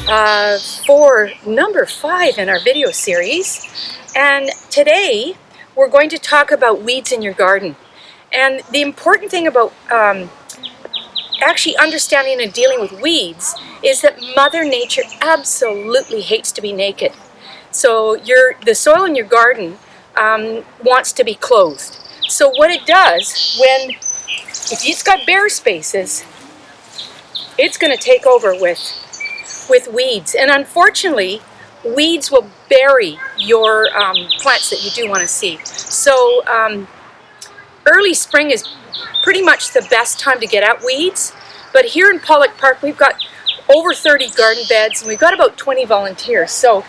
for number 5 in our video series. And today we're going to talk about weeds in your garden. And the important thing about actually understanding and dealing with weeds is that Mother Nature absolutely hates to be naked. So the soil in your garden wants to be clothed. So what it does, if it's got bare spaces, it's going to take over with weeds. And unfortunately, weeds will bury your plants that you do want to see. So early spring is pretty much the best time to get at weeds. But here in Pollock Park, we've got over 30 garden beds, and we've got about 20 volunteers. So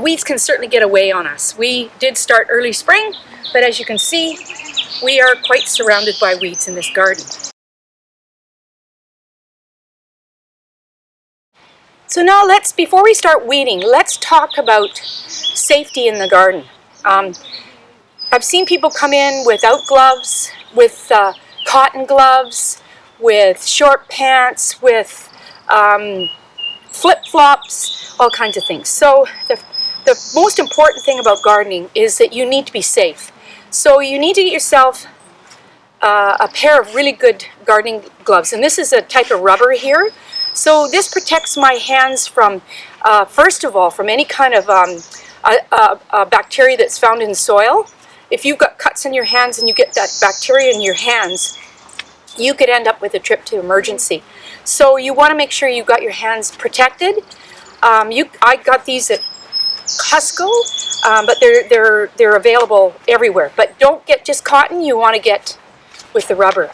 weeds can certainly get away on us. We did start early spring, but as you can see, we are quite surrounded by weeds in this garden. So now before we start weeding, let's talk about safety in the garden. I've seen people come in without gloves, with cotton gloves, with short pants, with flip-flops, all kinds of things. So the most important thing about gardening is that you need to be safe. So you need to get yourself a pair of really good gardening gloves. And this is a type of rubber here. So this protects my hands from, first of all, from any kind of bacteria that's found in soil. If you've got cuts in your hands and you get that bacteria in your hands, you could end up with a trip to emergency. So you want to make sure you got your hands protected. I got these at Costco, but they're available everywhere. But don't get just cotton, you want to get with the rubber.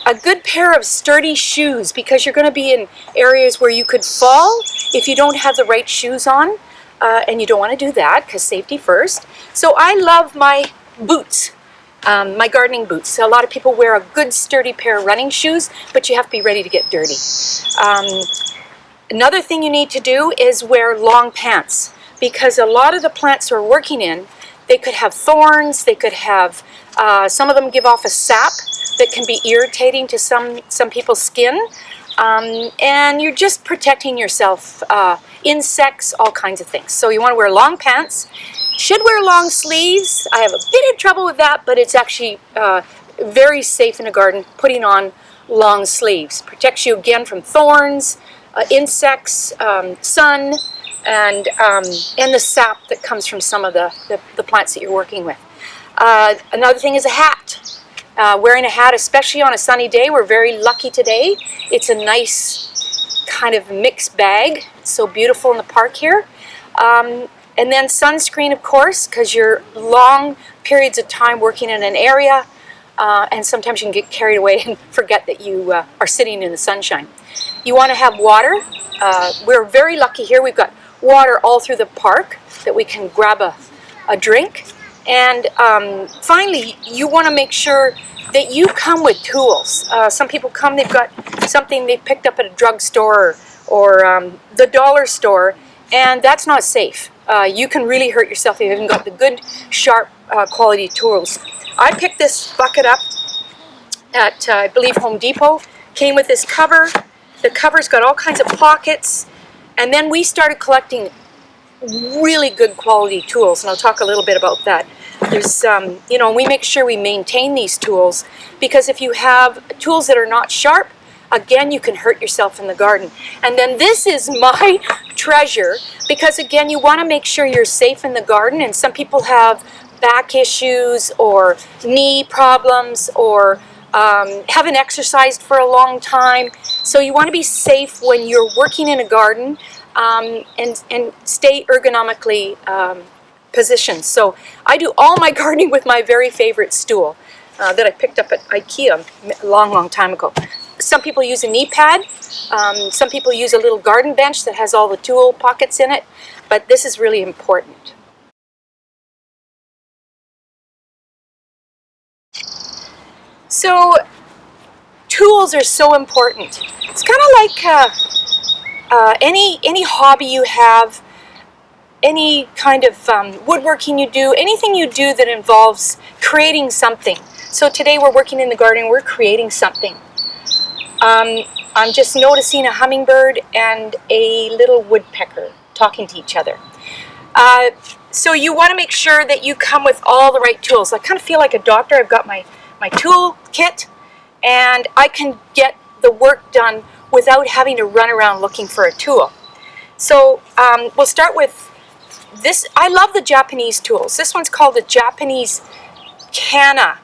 A good pair of sturdy shoes, because you're going to be in areas where you could fall if you don't have the right shoes on, and you don't want to do that because safety first. So I love my boots, my gardening boots. A lot of people wear a good sturdy pair of running shoes, but you have to be ready to get dirty. Another thing you need to do is wear long pants, because a lot of the plants we're working in, they could have thorns, they could have, some of them give off a sap that can be irritating to some people's skin, and you're just protecting yourself, insects, all kinds of things. So you want to wear long pants. Should wear long sleeves. I have a bit of trouble with that, but it's actually very safe in a garden putting on long sleeves. Protects you again from thorns, insects, sun, and the sap that comes from some of the plants that you're working with. Another thing is a hat. Wearing a hat, especially on a sunny day. We're very lucky today. It's a nice kind of mixed bag. It's so beautiful in the park here. And then sunscreen, of course, because you're long periods of time working in an area, and sometimes you can get carried away and forget that you are sitting in the sunshine. You want to have water. We're very lucky here. We've got water all through the park that we can grab a drink. And finally, you want to make sure that you come with tools. Some people come, they've got something they picked up at a drugstore or the dollar store, and that's not safe. You can really hurt yourself if you haven't got the good, sharp, quality tools. I picked this bucket up at, I believe, Home Depot. Came with this cover. The cover's got all kinds of pockets. And then we started collecting really good quality tools, and I'll talk a little bit about that. There's, we make sure we maintain these tools, because if you have tools that are not sharp, again, you can hurt yourself in the garden. And then this is my treasure, because again, you want to make sure you're safe in the garden, and some people have back issues or knee problems or haven't exercised for a long time. So you want to be safe when you're working in a garden, and stay ergonomically positioned. So I do all my gardening with my very favorite stool that I picked up at IKEA a long time ago. Some people use a knee pad. Some people use a little garden bench that has all the tool pockets in it. But this is really important. So tools are so important. It's kind of like any hobby you have, any kind of woodworking you do, anything you do that involves creating something. So today we're working in the garden, we're creating something. I'm just noticing a hummingbird and a little woodpecker talking to each other. So you want to make sure that you come with all the right tools. I kind of feel like a doctor. I've got my tool kit, and I can get the work done without having to run around looking for a tool. So we'll start with this. I love the Japanese tools. This one's called the Japanese Kana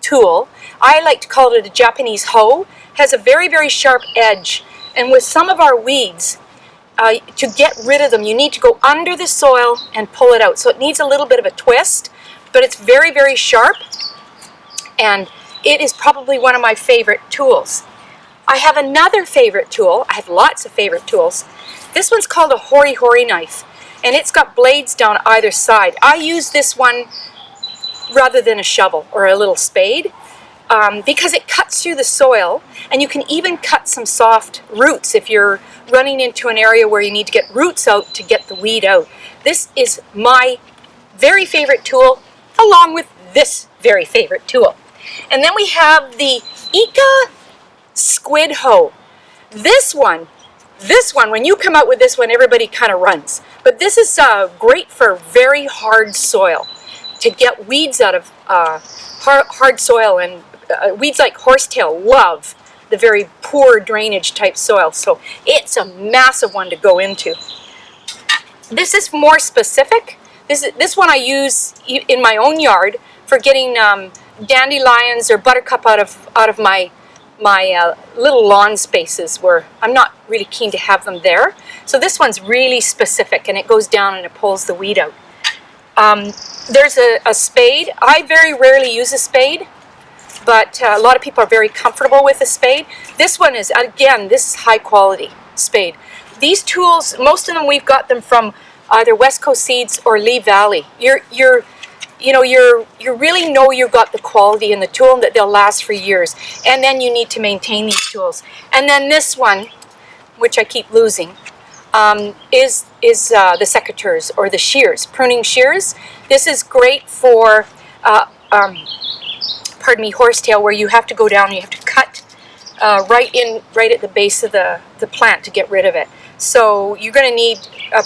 tool. I like to call it a Japanese hoe. Has a very, very sharp edge, and with some of our weeds, to get rid of them, you need to go under the soil and pull it out. So it needs a little bit of a twist, but it's very, very sharp, and it is probably one of my favorite tools. I have another favorite tool. I have lots of favorite tools. This one's called a hori knife, and it's got blades down either side. I use this one rather than a shovel or a little spade because it cuts through the soil, and you can even cut some soft roots if you're running into an area where you need to get roots out to get the weed out. This is my very favorite tool, along with this very favorite tool. And then we have the Ika squid hoe. This one, when you come out with this one, everybody kind of runs. But this is great for very hard soil, to get weeds out of hard soil, and weeds like horsetail love the very poor drainage type soil. So it's a massive one to go into. This is more specific. This one I use in my own yard for getting dandelions or buttercup out of my little lawn spaces where I'm not really keen to have them there. So this one's really specific, and it goes down and it pulls the weed out. There's a spade. I very rarely use a spade, but a lot of people are very comfortable with a spade. This one is, again, this is high quality spade. These tools, most of them, we've got them from either West Coast Seeds or Lee Valley. You really know you've got the quality in the tool, and that they'll last for years. And then you need to maintain these tools. And then this one, which I keep losing, is the secateurs or the shears, pruning shears. This is great for, horsetail, where you have to go down and you have to cut right at the base of the plant to get rid of it. So you're going to need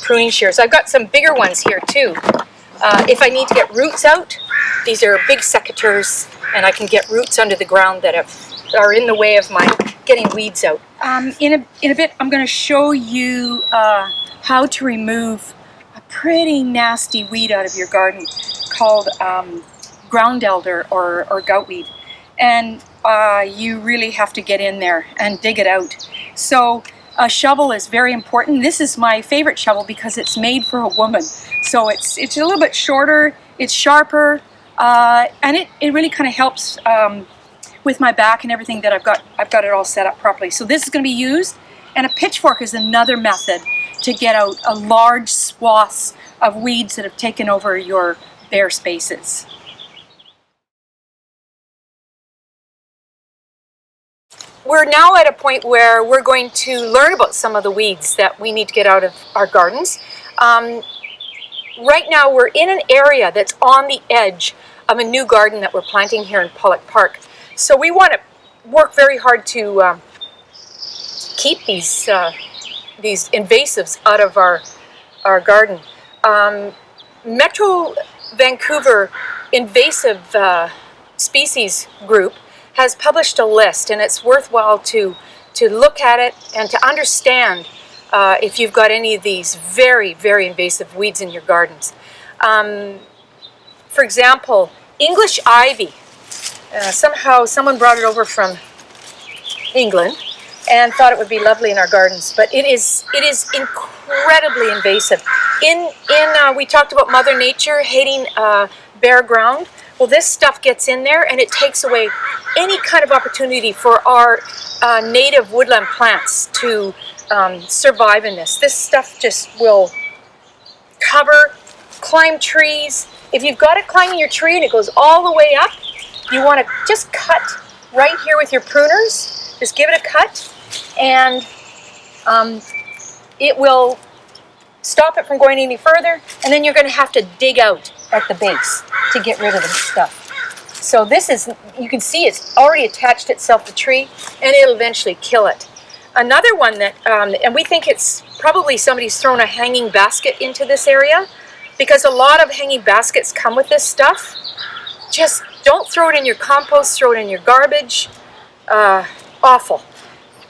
pruning shears. I've got some bigger ones here too. If I need to get roots out, these are big secateurs, and I can get roots under the ground that are in the way of my getting weeds out. In a bit, I'm going to show you how to remove a pretty nasty weed out of your garden called ground elder or goutweed. And you really have to get in there and dig it out. So a shovel is very important. This is my favorite shovel because it's made for a woman. So it's a little bit shorter, it's sharper, and it really kind of helps with my back and everything that I've got it all set up properly. So this is going to be used, and a pitchfork is another method to get out a large swaths of weeds that have taken over your bare spaces. We're now at a point where we're going to learn about some of the weeds that we need to get out of our gardens. Right now we're in an area that's on the edge of a new garden that we're planting here in Pollock Park. So we want to work very hard to keep these invasives out of our garden. Metro Vancouver Invasive Species Group has published a list, and it's worthwhile to look at it and to understand if you've got any of these very, very invasive weeds in your gardens. For example, English ivy. Somehow someone brought it over from England and thought it would be lovely in our gardens, but it is incredibly invasive. We talked about Mother Nature hating bare ground. Well, this stuff gets in there and it takes away any kind of opportunity for our native woodland plants to survive in this. This stuff just will climb trees. If you've got it climbing your tree and it goes all the way up, you want to just cut right here with your pruners. Just give it a cut, and it will stop it from going any further, and then you're going to have to dig out at the base to get rid of this stuff. So this is, you can see it's already attached itself to the tree, and it'll eventually kill it. Another one that, and we think it's probably somebody's thrown a hanging basket into this area, because a lot of hanging baskets come with this stuff. Just don't throw it in your compost, throw it in your garbage. Awful.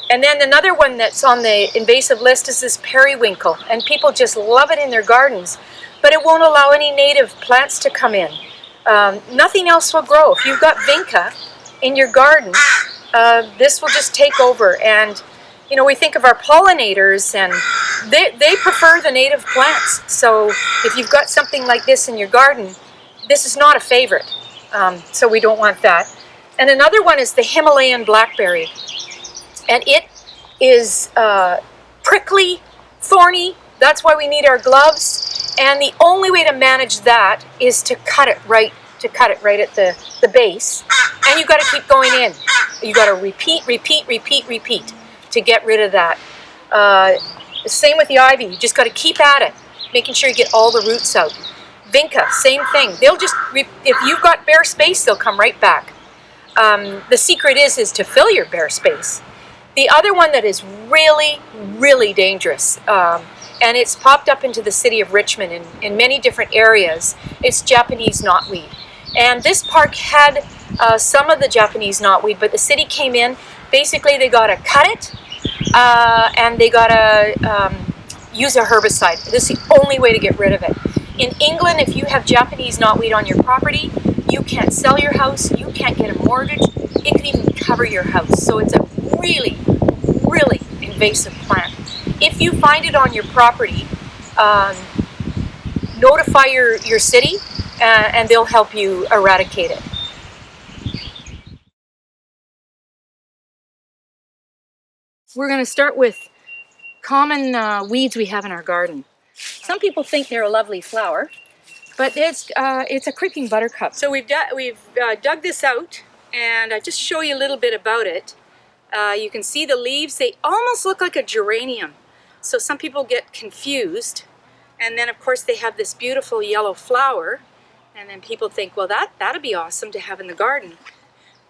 And then another one that's on the invasive list is this periwinkle, and people just love it in their gardens, but it won't allow any native plants to come in. Nothing else will grow. If you've got vinca in your garden, this will just take over. And you know, we think of our pollinators, and they prefer the native plants. So if you've got something like this in your garden, this is not a favorite. So we don't want that. And another one is the Himalayan blackberry. And it is prickly, thorny. That's why we need our gloves. And the only way to manage that is to cut it right at the base. And you've got to keep going in. You've got to repeat to get rid of that. Same with the ivy. You just got to keep at it, making sure you get all the roots out. Vinca, same thing. They'll just, if you've got bare space, they'll come right back. The secret is to fill your bare space. The other one that is really, really dangerous, and it's popped up into the city of Richmond in many different areas, it's Japanese knotweed. And this park had some of the Japanese knotweed, but the city came in. Basically, they got to cut it, and they got to use a herbicide. This is the only way to get rid of it. In England, if you have Japanese knotweed on your property, you can't sell your house, you can't get a mortgage, it could even cover your house. So it's a really, really invasive plant. If you find it on your property, notify your city, and they'll help you eradicate it. We're going to start with common weeds we have in our garden. Some people think they're a lovely flower, but it's a creeping buttercup. So we've dug this out, and I'll just show you a little bit about it. You can see the leaves, they almost look like a geranium. So some people get confused, and then of course they have this beautiful yellow flower, and then people think, well, that'd be awesome to have in the garden.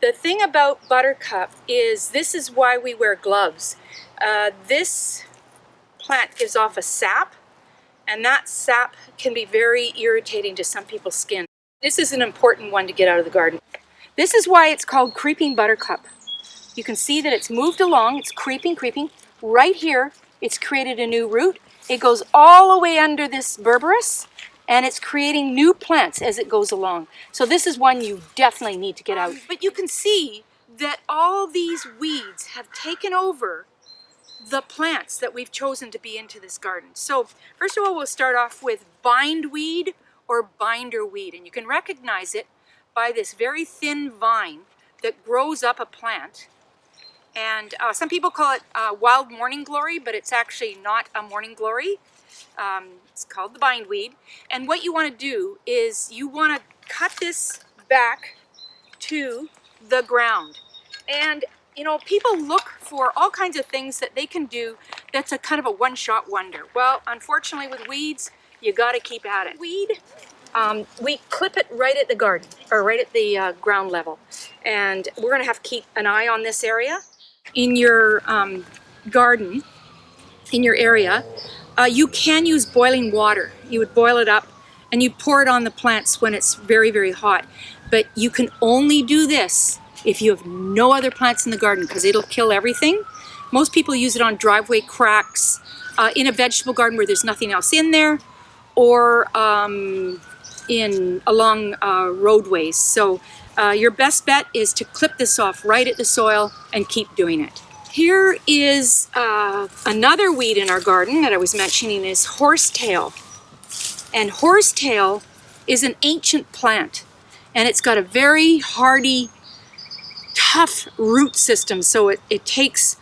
The thing about buttercup is this is why we wear gloves. This plant gives off a sap, and that sap can be very irritating to some people's skin. This is an important one to get out of the garden. This is why it's called creeping buttercup. You can see that it's moved along, it's creeping. Right here, it's created a new root. It goes all the way under this berberis, and it's creating new plants as it goes along. So this is one you definitely need to get out. But you can see that all these weeds have taken over the plants that we've chosen to be into this garden. So first of all, we'll start off with bindweed or binderweed, and you can recognize it by this very thin vine that grows up a plant. And some people call it wild morning glory, but it's actually not a morning glory. It's called the bindweed. And what you want to do is you want to cut this back to the ground. And you know, people look for all kinds of things that they can do that's a kind of a one-shot wonder. Well, unfortunately with weeds, you got to keep at it. Weed, we clip it right at the garden, or right at the ground level. And we're going to have to keep an eye on this area. In your garden, in your area, you can use boiling water. You would boil it up and you pour it on the plants when it's very, very hot. But you can only do this if you have no other plants in the garden, because it'll kill everything. Most people use it on driveway cracks, in a vegetable garden where there's nothing else in there, or along roadways. So your best bet is to clip this off right at the soil and keep doing it. Here is another weed in our garden that I was mentioning is horsetail. And horsetail is an ancient plant, and it's got a very hardy, tough root system, so it takes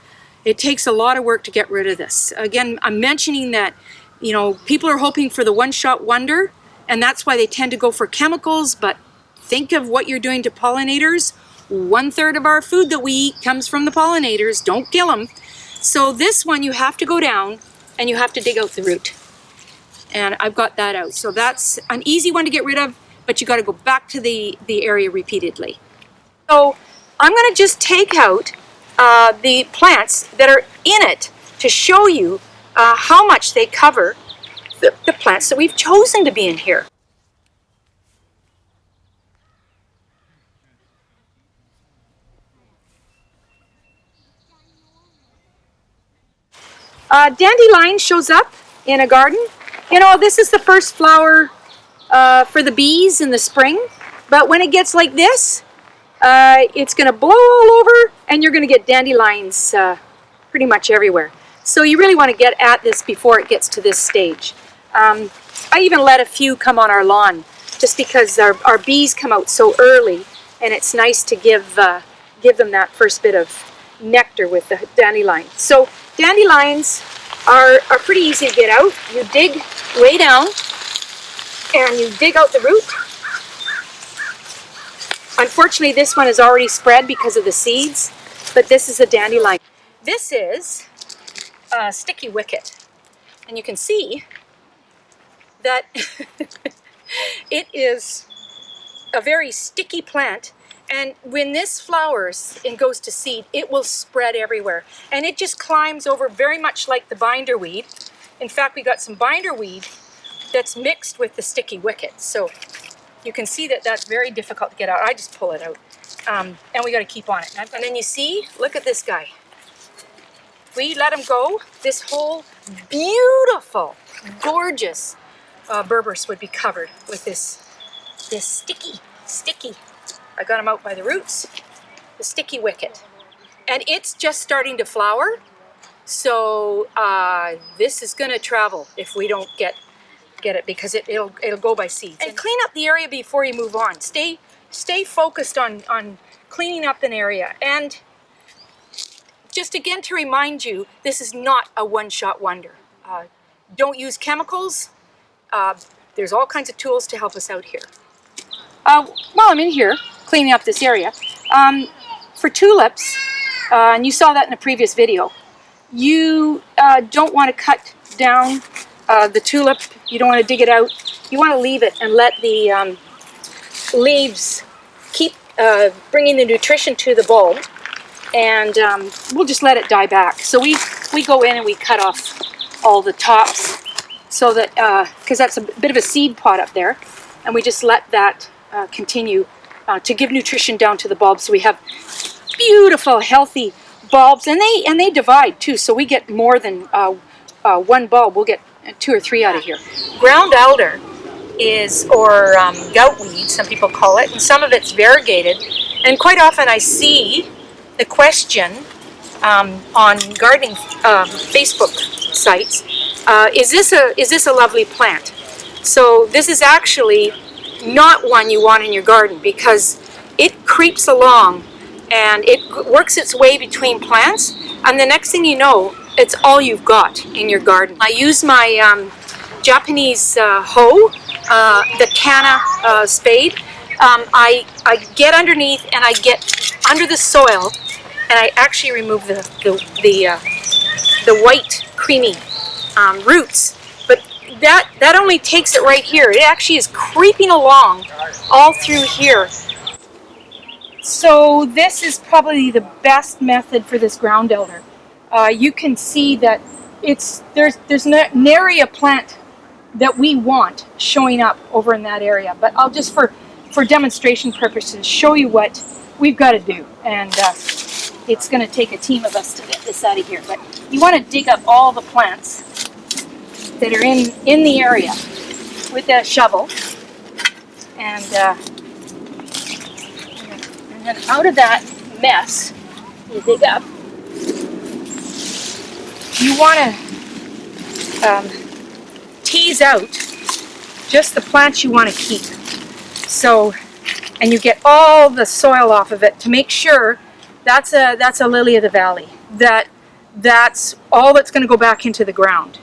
a lot of work to get rid of this. Again, I'm mentioning that, you know, people are hoping for the one-shot wonder, and that's why they tend to go for chemicals, but think of what you're doing to pollinators. 1/3 of our food that we eat comes from the pollinators. Don't kill them. So this one you have to go down and you have to dig out the root. And I've got that out. So that's an easy one to get rid of. but you got to go back to the area repeatedly. So I'm going to just take out the plants that are in it to show you how much they cover the plants that we've chosen to be in here. Dandelion shows up in a garden. You know, this is the first flower for the bees in the spring, but when it gets like this, it's going to blow all over and you're going to get dandelions pretty much everywhere. So you really want to get at this before it gets to this stage. I even let a few come on our lawn just because our bees come out so early, and it's nice to give them that first bit of nectar with the dandelion. So dandelions are pretty easy to get out. You dig way down and you dig out the root. Unfortunately, this one is already spread because of the seeds, but this is a dandelion. This is a sticky wicket, and you can see that it is a very sticky plant, and when this flowers and goes to seed, it will spread everywhere, and it just climbs over very much like the binderweed. In fact, we got some binderweed that's mixed with the sticky wicket, so you can see that that's very difficult to get out. I just pull it out, and we got to keep on it. And then you see, look at this guy. We let him go, this whole beautiful, gorgeous berberis would be covered with this sticky. I got him out by the roots, the sticky wicket. And it's just starting to flower, so this is going to travel if we don't get it, because it'll go by seeds. And clean up the area before you move on. Stay focused on cleaning up an area. And just again to remind you, this is not a one-shot wonder. Don't use chemicals. There's all kinds of tools to help us out here. While I'm in here cleaning up this area, for tulips, and you saw that in a previous video, you don't want to cut down the tulip. You don't want to dig it out. You want to leave it and let the leaves keep bringing the nutrition to the bulb, and we'll just let it die back. So we go in and we cut off all the tops, so that because that's a bit of a seed pod up there, and we just let that continue to give nutrition down to the bulb, so we have beautiful healthy bulbs, and they divide too, so we get more than one bulb. We'll get 2 or 3 out of here. Ground alder is, or goutweed, some people call it, and some of it's variegated, and quite often I see the question on gardening Facebook sites, is this a lovely plant? So this is actually not one you want in your garden, because it creeps along and it works its way between plants, and the next thing you know, it's all you've got in your garden. I use my Japanese hoe, the Kana spade. I get underneath and I get under the soil, and I actually remove the white creamy roots. But that only takes it right here. It actually is creeping along all through here. So this is probably the best method for this ground elder. You can see that there's nary a plant that we want showing up over in that area. But I'll just for demonstration purposes show you what we've got to do, and it's going to take a team of us to get this out of here. But you want to dig up all the plants that are in the area with a shovel, and then out of that mess you dig up, you want to tease out just the plants you want to keep. So, and you get all the soil off of it to make sure that's a lily of the valley. That's all that's going to go back into the ground.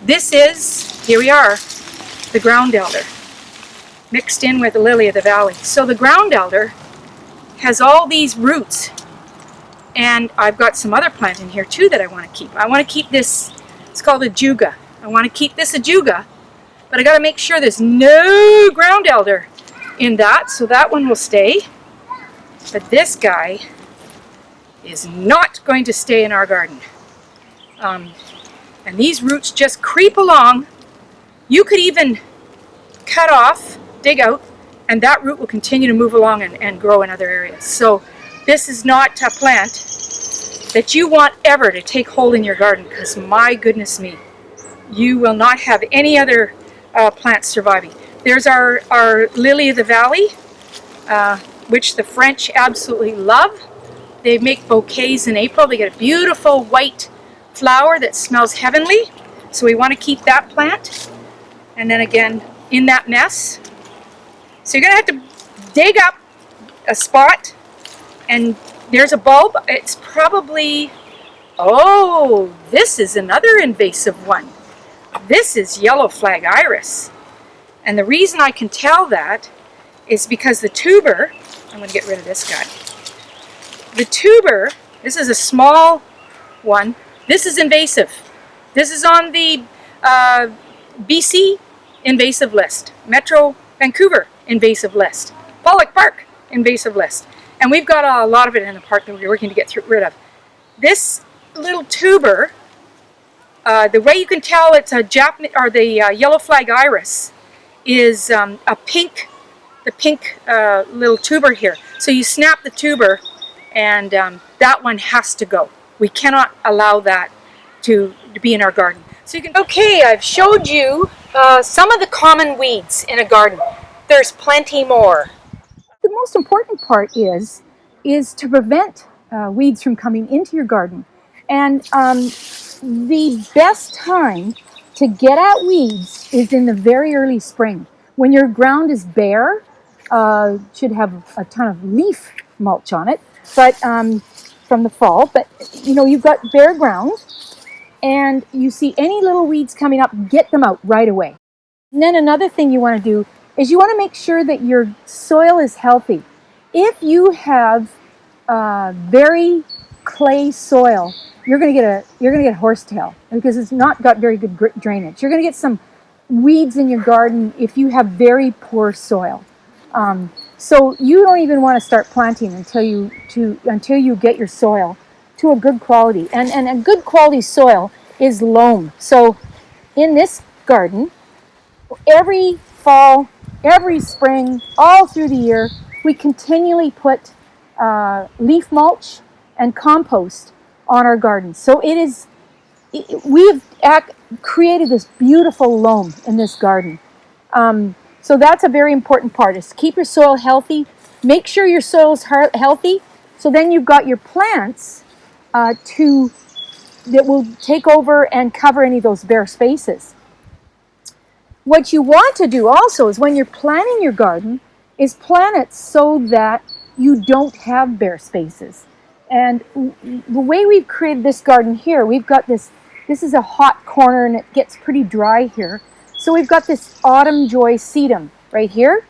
This is, here we are, the ground elder mixed in with the lily of the valley. So the ground elder has all these roots, and I've got some other plant in here too that I want to keep. I want to keep this, it's called a juga. I want to keep this ajuga but I got to make sure there's no ground elder in that, so that one will stay. But this guy is not going to stay in our garden. And these roots just creep along. You could even cut off, dig out, and that root will continue to move along and grow in other areas. So this is not a plant that you want ever to take hold in your garden, because my goodness me, you will not have any other plants surviving. There's our lily of the valley, which the French absolutely love. They make bouquets in April. They get a beautiful white flower that smells heavenly. So we want to keep that plant. And then again, in that mess. So you're going to have to dig up a spot, and there's a bulb. It's probably, oh, this is another invasive one. This is yellow flag iris. And the reason I can tell that is because the tuber, I'm going to get rid of this guy. The tuber, this is a small one. This is invasive. This is on the BC invasive list, Metro Vancouver invasive list, Pollock Park invasive list. And we've got a lot of it in the park that we're working to get rid of. This little tuber, the way you can tell it's a Japanese, or the yellow flag iris, is the pink little tuber here. So you snap the tuber, and that one has to go. We cannot allow that to be in our garden. So you can. Okay, I've showed you some of the common weeds in a garden. There's plenty more. The most important part is to prevent weeds from coming into your garden. And the best time to get at weeds is in the very early spring. When your ground is bare, should have a ton of leaf mulch on it, but from the fall. But you know, you've got bare ground, and you see any little weeds coming up, get them out right away. And then another thing you want to do is you want to make sure that your soil is healthy. If you have very clay soil, you're going to get horsetail, because it's not got very good drainage. You're going to get some weeds in your garden if you have very poor soil. So you don't even want to start planting until you get your soil to a good quality. And a good quality soil is loam. So in this garden, every fall, every spring, all through the year, we continually put leaf mulch and compost on our garden. So we've created this beautiful loam in this garden. So that's a very important part, is to keep your soil healthy. Make sure your soil is healthy, so then you've got your plants that will take over and cover any of those bare spaces. What you want to do also is, when you're planting your garden, is plan it so that you don't have bare spaces. And the way we've created this garden here, we've got this is a hot corner and it gets pretty dry here. So we've got this autumn joy sedum right here.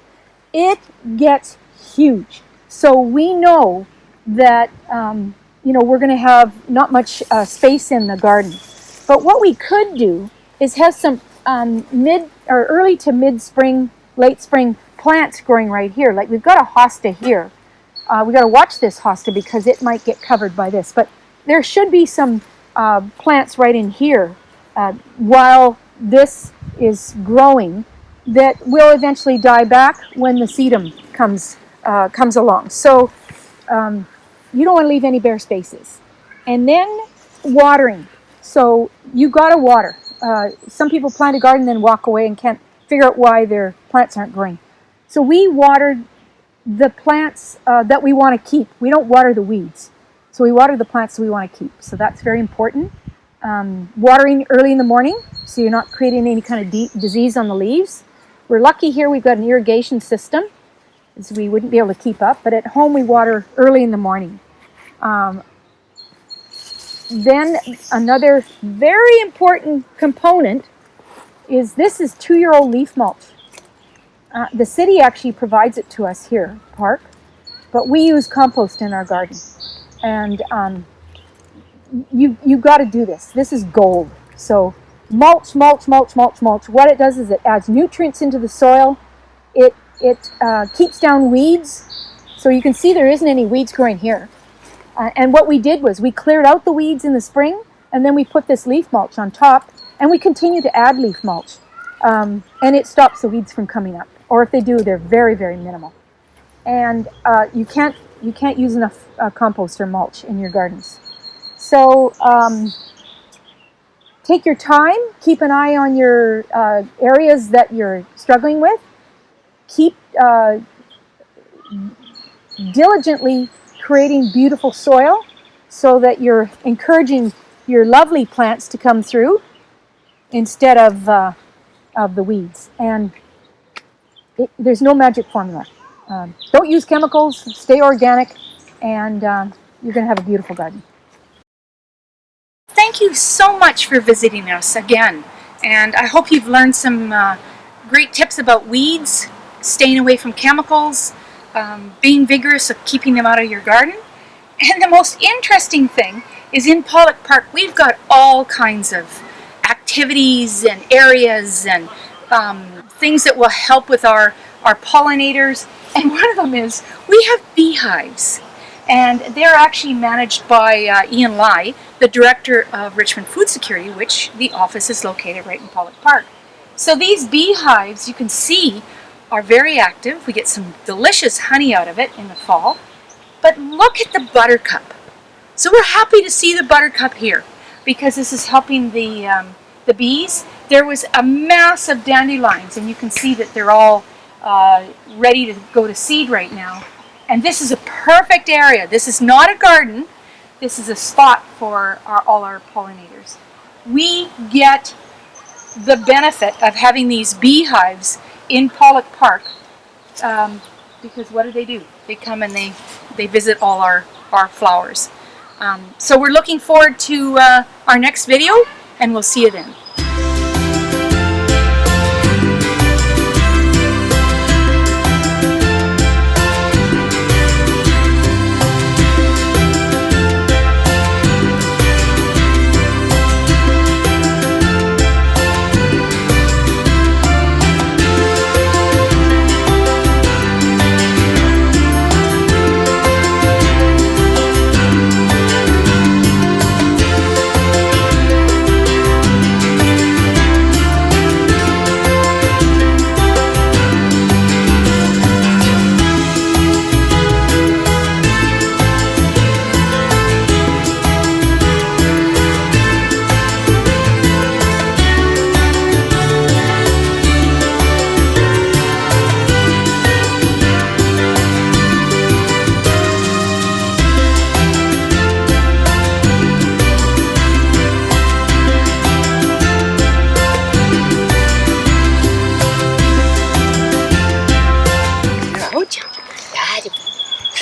It gets huge. So we know that we're going to have not much space in the garden. But what we could do is have some early to mid-spring, late spring plants growing right here. Like we've got a hosta here. We got to watch this hosta because it might get covered by this. But there should be some plants right in here while this is growing that will eventually die back when the sedum comes along. So you don't want to leave any bare spaces. And then watering. So you got to water. Some people plant a garden and then walk away and can't figure out why their plants aren't growing. So we water the plants that we want to keep. We don't water the weeds. So we water the plants that we want to keep. So that's very important. Watering early in the morning, so you're not creating any kind of disease on the leaves. We're lucky here we've got an irrigation system, so we wouldn't be able to keep up, but at home we water early in the morning. Then another very important component is this is 2-year-old leaf mulch. The city actually provides it to us here, park, but we use compost in our garden. And you've got to do this. This is gold. So mulch, mulch, mulch, mulch, mulch. What it does is it adds nutrients into the soil. It keeps down weeds. So you can see there isn't any weeds growing here. And what we did was we cleared out the weeds in the spring, and then we put this leaf mulch on top, and we continue to add leaf mulch. And it stops the weeds from coming up. Or if they do, they're very, very minimal. And you can't use enough compost or mulch in your gardens. So take your time, keep an eye on your areas that you're struggling with. Keep diligently creating beautiful soil so that you're encouraging your lovely plants to come through instead of the weeds. And there's no magic formula. Don't use chemicals, stay organic, and you're going to have a beautiful garden. Thank you so much for visiting us again, and I hope you've learned some great tips about weeds, staying away from chemicals, being vigorous of keeping them out of your garden. And the most interesting thing is in Pollock Park we've got all kinds of activities and areas and things that will help with our pollinators. And one of them is we have beehives, and they're actually managed by Ian Lai, the director of Richmond Food Security, which the office is located right in Pollock Park. So these beehives, you can see, are very active. We get some delicious honey out of it in the fall. But look at the buttercup. So we're happy to see the buttercup here because this is helping the bees. There was a mass of dandelions, and you can see that they're all ready to go to seed right now. And this is a perfect area. This is not a garden. This is a spot for all our pollinators. We get the benefit of having these beehives in Pollock Park because what do? They come and they visit all our flowers. So we're looking forward to our next video, and we'll see you then.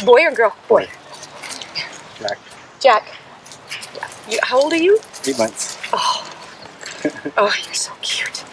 Boy or girl? Boy. Jack. How old are you? 8 months. Oh, you're so cute.